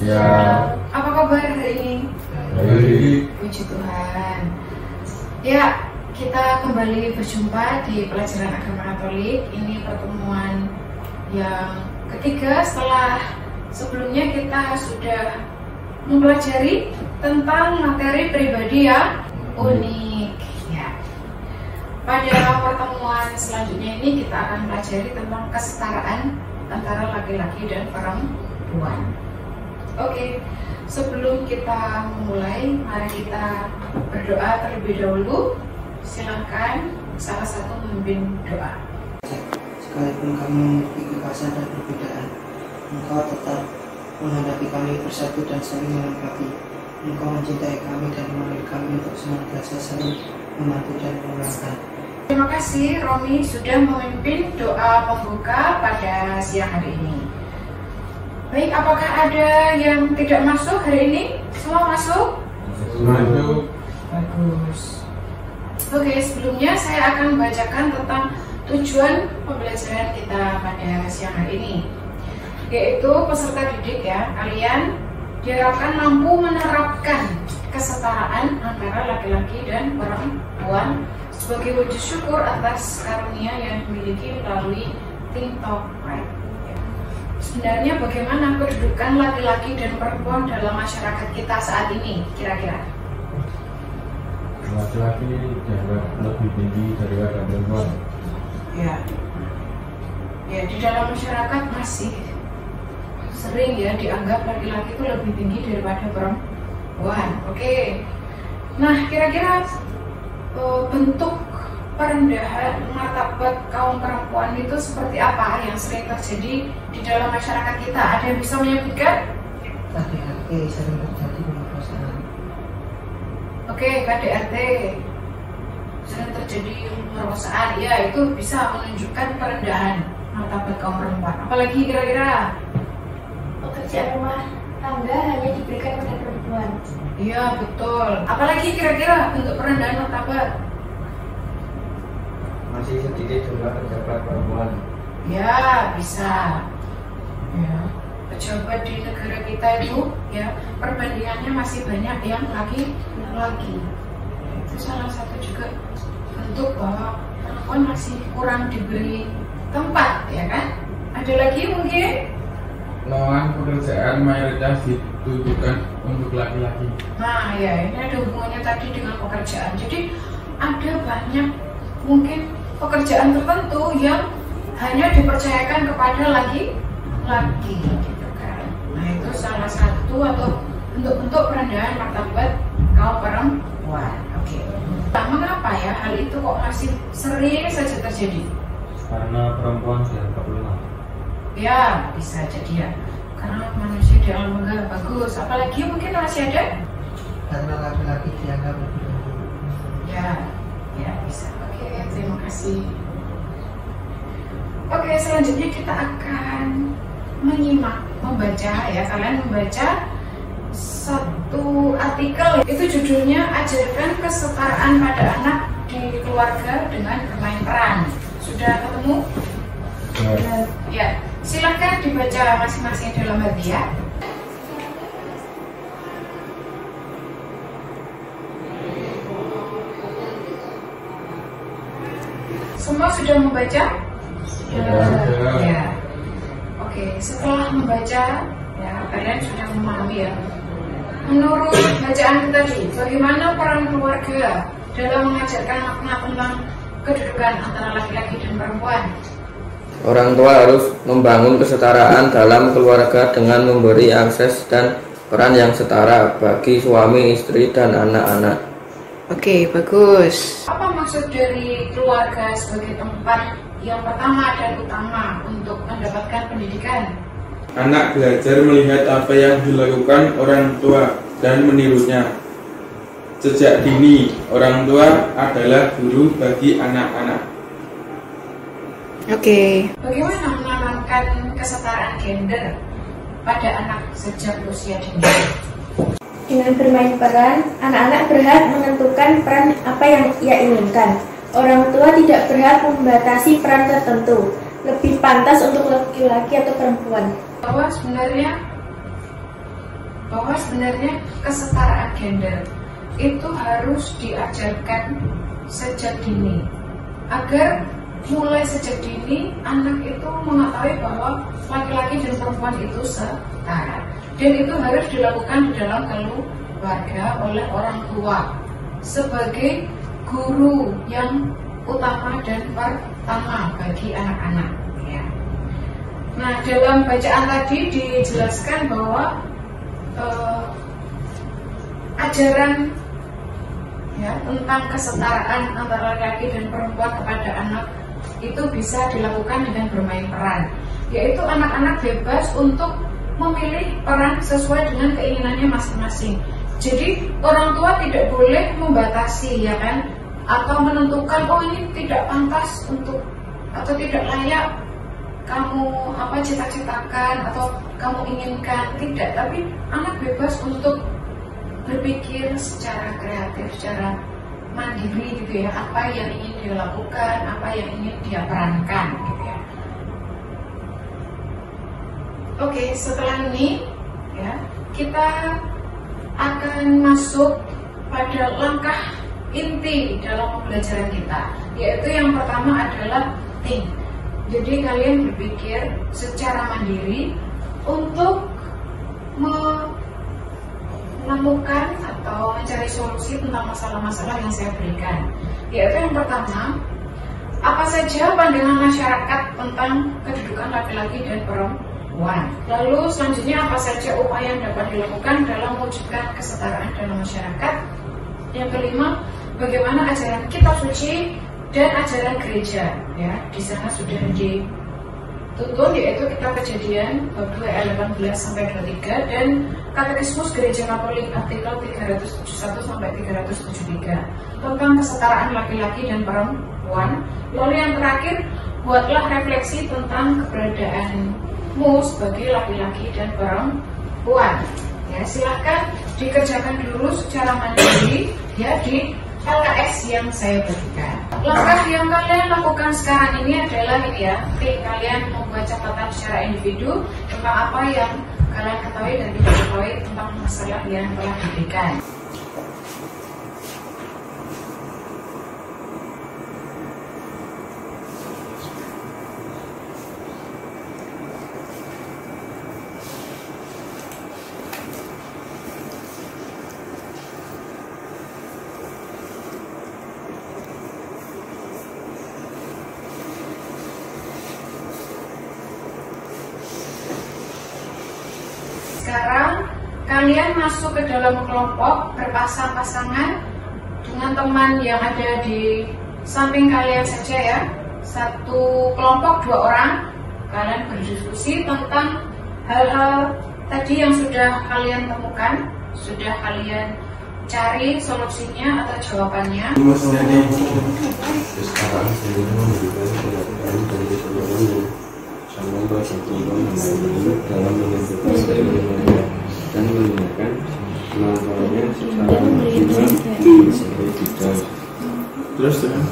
Ya. Apa kabar hari ini? Baik. Puji Tuhan. Ya, kita kembali berjumpa di pelajaran agama Katolik. Ini pertemuan yang ketiga setelah sebelumnya kita sudah mempelajari tentang materi pribadi yang unik. Ya. Pada pertemuan selanjutnya ini kita akan pelajari tentang kesetaraan antara laki-laki dan perempuan. Oke, sebelum kita memulai, mari kita berdoa terlebih dahulu. Silakan salah satu memimpin doa. Sekalipun kami memiliki kekerasan dan perbedaan, Engkau tetap menghadapi kami bersatu dan saling melengkapi. Engkau mencintai kami dan memilih kami untuk senantiasa saling membantu dan menguatkan. Terima kasih Romi sudah memimpin doa pembuka pada siang hari ini. Baik, apakah ada yang tidak masuk hari ini? Semua masuk? Masuk. Bagus. Oke, sebelumnya saya akan membacakan tentang tujuan pembelajaran kita pada siang hari ini, yaitu peserta didik ya, kalian diharapkan mampu menerapkan kesetaraan antara laki-laki dan perempuan sebagai wujud syukur atas karunia yang dimiliki melalui Think Talk Right. Sebenarnya bagaimana kedudukan laki-laki dan perempuan dalam masyarakat kita saat ini kira-kira? Laki-laki dianggap lebih tinggi daripada perempuan. Ya, di dalam masyarakat masih sering ya dianggap laki-laki itu lebih tinggi daripada perempuan. Oke. Nah, kira-kira bentuk perendahan martabat kaum perempuan itu seperti apa yang sering terjadi di dalam masyarakat kita? Ada yang bisa menyebutkan? KDRT sering terjadi pemerkosaan. Oke, KDRT sering terjadi pemerkosaan. Ya, itu bisa menunjukkan perendahan martabat kaum perempuan. Apalagi kira-kira? Pekerjaan rumah tangga hanya diberikan pada perempuan. Iya, betul. Apalagi kira-kira bentuk perendahan martabat? Masih sedikit jumlah pejabat perempuan. Ya, bisa. Ya, pejabat di negara kita itu ya perbandingannya masih banyak yang laki-laki. Itu salah satu juga bentuk bahwa perempuan masih kurang diberi tempat, ya kan? Ada lagi mungkin? Lowongan pekerjaan mayoritas ditujukan untuk laki-laki. Nah, ya ini ada hubungannya tadi dengan pekerjaan. Jadi ada banyak mungkin pekerjaan tertentu yang hanya dipercayakan kepada laki-laki, gitu kan. Nah, itu salah satu atau bentuk-bentuk perendahan martabat kaum perempuan. Oke. Nah, mengapa ya hal itu kok masih sering saja terjadi? Karena perempuan dianggap lemah. Ya, bisa jadi ya. Karena manusia di alam megah bagus. Apalagi mungkin masih ada? Karena laki-laki dianggap lebih unggul. Ya bisa. Oke, terima kasih. Oke, selanjutnya kita akan membaca ya. Kalian membaca satu artikel, itu judulnya Ajarkan Kesetaraan pada Anak di Keluarga dengan Bermain Peran. Sudah ketemu? Ya, silahkan dibaca masing-masing dalam hati ya. Semua sudah membaca? Ya. Oke, setelah membaca, ya kalian sudah memahami ya. Menurut bacaan tadi, bagaimana peran keluarga dalam mengajarkan makna tentang kedudukan antara laki-laki dan perempuan? Orang tua harus membangun kesetaraan dalam keluarga dengan memberi akses dan peran yang setara bagi suami, istri, dan anak-anak. Oke, bagus. Apa maksud dari keluarga sebagai tempat yang pertama dan utama untuk mendapatkan pendidikan? Anak belajar melihat apa yang dilakukan orang tua dan menirunya. Sejak dini, orang tua adalah guru bagi anak-anak. Oke. Bagaimana menanamkan kesetaraan gender pada anak sejak usia dini? Dengan bermain peran, anak-anak berhak menentukan peran apa yang ia inginkan. Orang tua tidak berhak membatasi peran tertentu, lebih pantas untuk laki-laki atau perempuan. Bahwa sebenarnya bahwa sebenarnya kesetaraan gender itu harus diajarkan sejak dini, agar mulai sejak dini anak itu mengetahui bahwa laki-laki dan perempuan itu setara, dan itu harus dilakukan di dalam keluarga oleh orang tua sebagai guru yang utama dan pertama bagi anak-anak ya. Nah, dalam bacaan tadi dijelaskan bahwa ajaran ya tentang kesetaraan antara laki-laki dan perempuan kepada anak itu bisa dilakukan dengan bermain peran, yaitu anak-anak bebas untuk memilih peran sesuai dengan keinginannya masing-masing. Jadi orang tua tidak boleh membatasi ya kan, atau menentukan oh ini tidak pantas untuk atau tidak layak kamu cita-citakan atau kamu inginkan, tidak, tapi anak bebas untuk berpikir secara kreatif, secara mandiri gitu ya, apa yang ingin dia lakukan, apa yang ingin dia perankan gitu ya. Oke, setelah ini ya kita akan masuk pada langkah inti dalam pembelajaran kita, yaitu yang pertama adalah think. Jadi kalian berpikir secara mandiri untuk menemukan atau mencari solusi tentang masalah-masalah yang saya berikan. Yaitu yang pertama, apa saja pandangan masyarakat tentang kedudukan laki-laki dan perempuan. Lalu selanjutnya apa saja upaya yang dapat dilakukan dalam mewujudkan kesetaraan dalam masyarakat. Yang kelima, bagaimana ajaran kitab suci dan ajaran gereja ya, di sana sudah dituntun, yaitu kitab Kejadian bab 2 ayat 18 sampai 23 dan Katekismus Gereja Katolik artikel 371 sampai 373 tentang kesetaraan laki-laki dan perempuan. Lalu yang terakhir, buatlah refleksi tentang keberadaanmu sebagai laki-laki dan perempuan. Ya, silahkan dikerjakan dulu secara mandiri ya di LKS yang saya berikan. Langkah yang kalian lakukan sekarang ini adalah ini ya, kalian membuat catatan secara individu tentang apa yang kalian ketahui dan tidak ketahui tentang masalah yang telah diberikan. Sekarang kalian masuk ke dalam kelompok berpasang-pasangan dengan teman yang ada di samping kalian saja ya. Satu kelompok 2 orang, kalian berdiskusi tentang hal-hal tadi yang sudah kalian temukan, sudah kalian cari solusinya atau jawabannya. Sekarang seluruh memberikan pengertian dan keseluruhan sama bahasa Tuhan dalam menentukan keilmuannya dan menggunakan kemampuannya secara maksimal sebagai bidang. Terus akan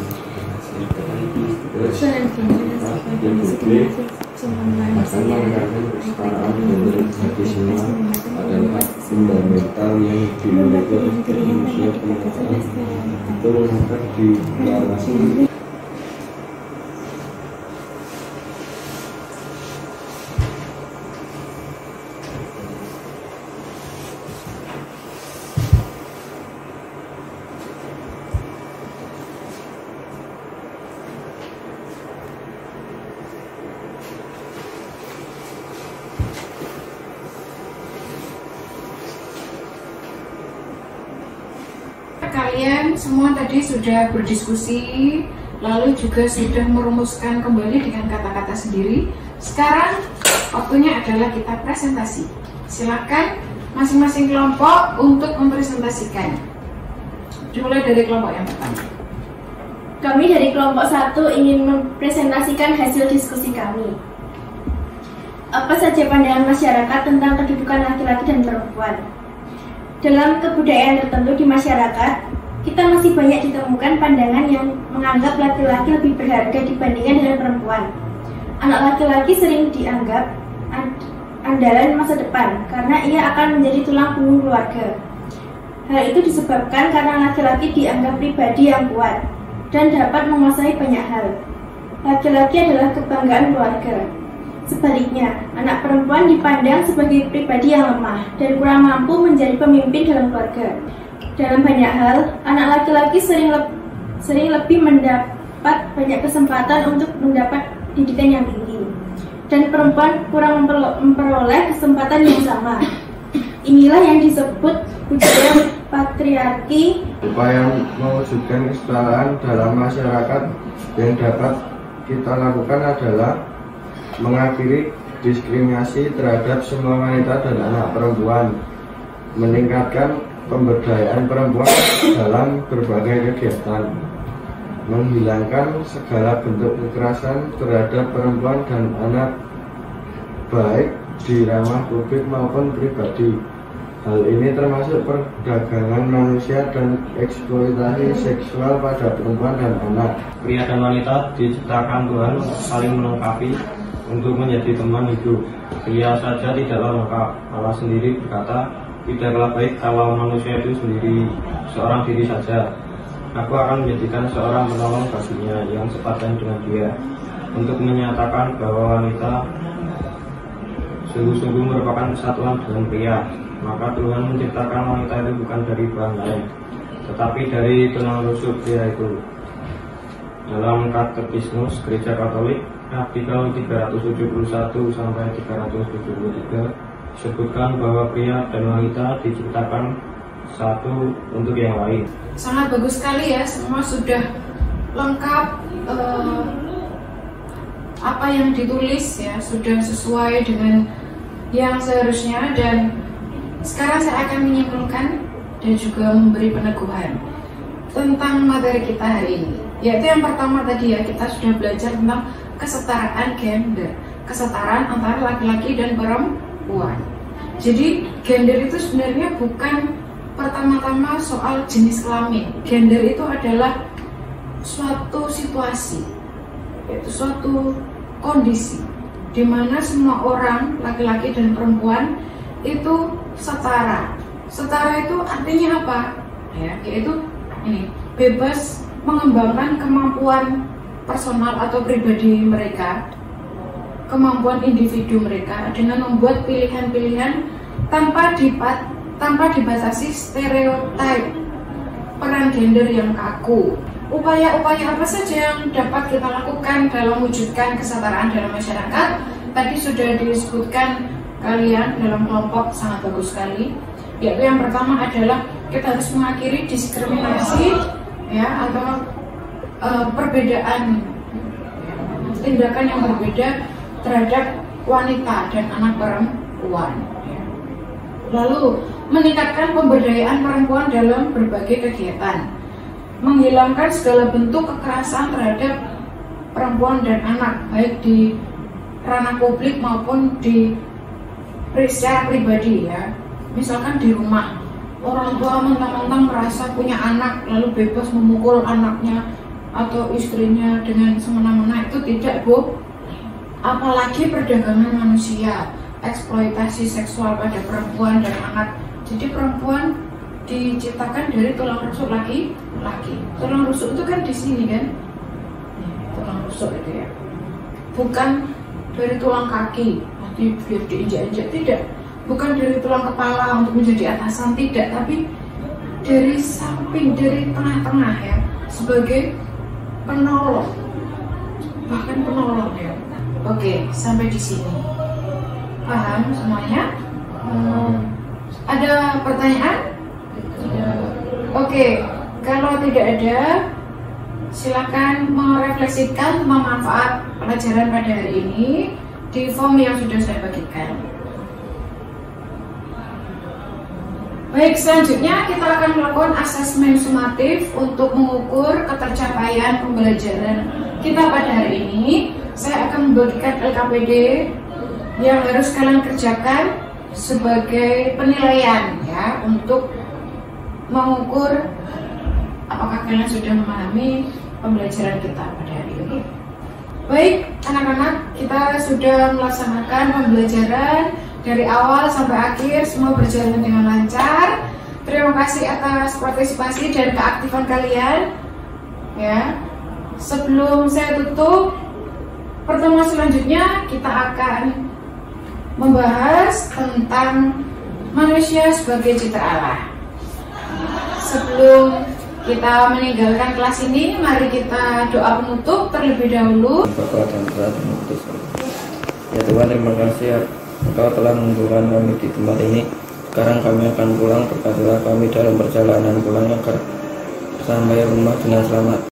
mengangkat kesetaraan gender bagi semua adalah hak fundamental yang dimiliki oleh manusia pengetahuan untuk mengangkat deklarasi. Kalian semua tadi sudah berdiskusi, lalu juga sudah merumuskan kembali dengan kata-kata sendiri. Sekarang waktunya adalah kita presentasi. Silakan masing-masing kelompok untuk mempresentasikan. Dimulai dari kelompok yang pertama. Kami dari kelompok 1 ingin mempresentasikan hasil diskusi kami. Apa saja pandangan masyarakat tentang kedudukan laki-laki dan perempuan? Dalam kebudayaan tertentu di masyarakat, kita masih banyak ditemukan pandangan yang menganggap laki-laki lebih berharga dibandingkan dengan perempuan. Anak laki-laki sering dianggap andalan masa depan karena ia akan menjadi tulang punggung keluarga. Hal itu disebabkan karena laki-laki dianggap pribadi yang kuat dan dapat menguasai banyak hal. Laki-laki adalah kebanggaan keluarga. Sebaliknya, anak perempuan dipandang sebagai pribadi yang lemah dan kurang mampu menjadi pemimpin dalam keluarga. Dalam banyak hal, anak laki-laki sering lebih mendapat banyak kesempatan untuk mendapat pendidikan yang tinggi, dan perempuan kurang memperoleh kesempatan yang sama. Inilah yang disebut budaya patriarki. Upaya mewujudkan kesetaraan dalam masyarakat yang dapat kita lakukan adalah mengakhiri diskriminasi terhadap semua wanita dan anak perempuan, meningkatkan pemberdayaan perempuan dalam berbagai kegiatan, menghilangkan segala bentuk kekerasan terhadap perempuan dan anak, baik di ranah publik maupun pribadi. Hal ini termasuk perdagangan manusia dan eksploitasi seksual pada perempuan dan anak. Pria dan wanita diciptakan Tuhan saling melengkapi untuk menjadi teman hidup. Pria saja tidaklah lengkap. Allah sendiri berkata, tidaklah baik kalau manusia itu sendiri seorang diri saja. Aku akan menjadikan seorang penolong baginya yang sepadan dengan dia, untuk menyatakan bahwa wanita sungguh-sungguh merupakan kesatuan dengan pria. Maka Tuhan menciptakan wanita itu bukan dari bahan lain, tetapi dari tulang rusuk pria itu. Dalam Katekismus Gereja Katolik artikel 371 sampai 373 disebutkan bahwa pria dan wanita diciptakan satu untuk yang lain. Sangat bagus sekali ya, semua sudah lengkap, apa yang ditulis ya sudah sesuai dengan yang seharusnya. Dan sekarang saya akan menyimpulkan dan juga memberi peneguhan tentang materi kita hari ini, yaitu yang pertama tadi ya, kita sudah belajar tentang kesetaraan gender, kesetaraan antara laki-laki dan perempuan. Jadi gender itu sebenarnya bukan pertama-tama soal jenis kelamin. Gender itu adalah suatu situasi, yaitu suatu kondisi di mana semua orang, laki-laki dan perempuan itu setara. Setara itu artinya apa? Ya, yaitu ini, bebas mengembangkan kemampuan personal atau pribadi mereka, kemampuan individu mereka dengan membuat pilihan-pilihan tanpa dibatasi stereotip peran gender yang kaku. Upaya-upaya apa saja yang dapat kita lakukan dalam mewujudkan kesetaraan dalam masyarakat? Tadi sudah disebutkan kalian dalam kelompok, sangat bagus sekali. Yaitu yang pertama adalah kita harus mengakhiri diskriminasi ya, atau perbedaan tindakan yang berbeda terhadap wanita dan anak perempuan. Lalu meningkatkan pemberdayaan perempuan dalam berbagai kegiatan, menghilangkan segala bentuk kekerasan terhadap perempuan dan anak, baik di ranah publik maupun di secara pribadi ya. Misalkan di rumah, orang tua mentang-mentang merasa punya anak lalu bebas memukul anaknya atau istrinya dengan semena-mena, itu tidak, Bu. Apalagi perdagangan manusia, eksploitasi seksual pada perempuan dan anak. Jadi perempuan diciptakan dari tulang rusuk laki-laki. Tulang rusuk itu kan di sini kan, tulang rusuk itu ya, bukan dari tulang kaki nanti biar diinjak-injak, tidak. Bukan dari tulang kepala untuk menjadi atasan, tidak, tapi dari samping, dari tengah-tengah ya, sebagai penolong, bahkan penolong ya. Oke, sampai di sini paham semuanya? Ada pertanyaan? Oke, kalau tidak ada, silakan merefleksikan manfaat pelajaran pada hari ini di form yang sudah saya bagikan. Baik, selanjutnya kita akan melakukan asesmen sumatif untuk mengukur ketercapaian pembelajaran kita pada hari ini. Saya akan membagikan LKPD yang harus kalian kerjakan sebagai penilaian ya, untuk mengukur apakah kalian sudah memahami pembelajaran kita pada hari ini. Baik, anak-anak, kita sudah melaksanakan pembelajaran dari awal sampai akhir semua berjalan dengan lancar. Terima kasih atas partisipasi dan keaktifan kalian. Ya, sebelum saya tutup, pertemuan selanjutnya kita akan membahas tentang manusia sebagai cipta Allah. Sebelum kita meninggalkan kelas ini, mari kita doa penutup terlebih dahulu. Bapa dan Putra dan Roh Kudus. Ya Tuhan, terima kasih Engkau telah mengumpulkan kami di tempat ini. Sekarang kami akan pulang, berkatilah kami dalam perjalanan pulang agar sampai rumah dengan selamat.